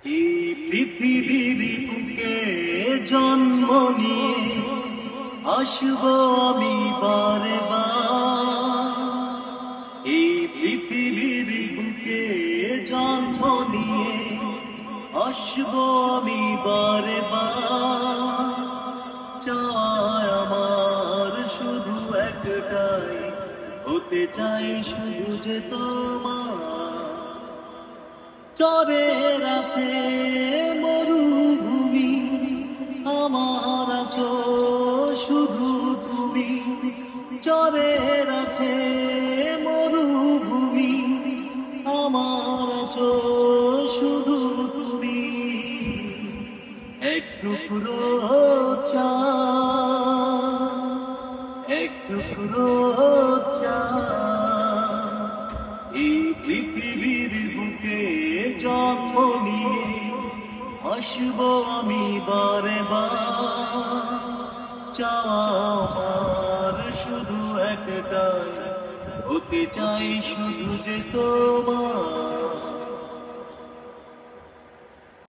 এই পৃথিবীর বুকে জন্ম নিয়ে আসব আমি বারে বার। এই পৃথিবীর বুকে জন্ম নিয়ে আসব আমি বারে বার। চাই আমার শুধু একটাই, হতে চাই শুধু যে তোমার। চরের আছে মরুভূমি, আমার আছো শুধু তুমি। চরের আছে মরুভূমি, আমার আছো শুধু তুমি। এক টুকরো চাঁদ, এক টুকরো চাঁদ, এই পৃথিবীর বুকে জন্ম নিয়ে আসব আমি বারে বার। চাওয়ার শুধু একটাই, হতে চাই শুধু যে তোমার।